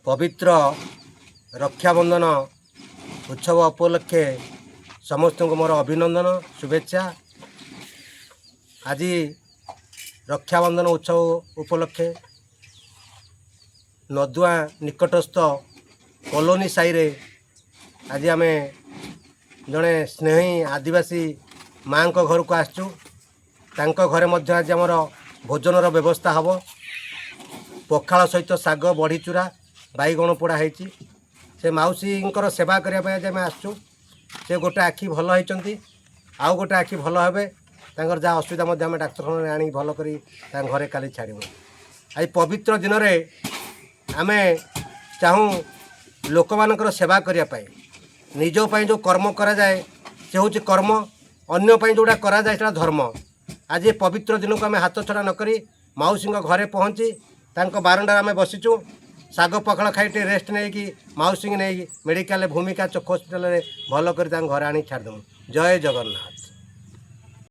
पवित्र रक्षाबंधन उत्सव उपलक्षे समस्त को मोर अभिनंदन शुभेच्छा। आज रक्षाबंधन उत्सव उपलक्षे नदुआ निकटस्थ कॉलोनी साई रे आज आम जड़े स्नेही आदिवासी माँ घर को आसचु। घरे मध्य आज आमर भोजनर व्यवस्था हम पखाल सहित साग बड़ीचूरा बैगण पोड़ा होती से मौसी सेवा करने आज आम आसचु। से गोटे आखि भल होती आउ गोटे आखि भल हे जहाँ असुविधा आम डाक्तरखाना आनी भल कर घरे काली छाड़ू। आज पवित्र दिन में आम चाहूँ लोक मान सेवा करने निजपाई जो कर्म करा जाए से हूँ कर्म अन्य जोड़ा करा जाए सेटा धर्म। आज ये पवित्र दिन को आम हाथ छड़ा नक मौसी घरे पहुँची बारंडार आम बसीचु साग पखाल खाई रेस्ट नहीं कि मौसी नहीं मेडिकल भूमिका चोख हस्पिटाल भल कर घर आनी छाड़देमु। जय जगन्नाथ।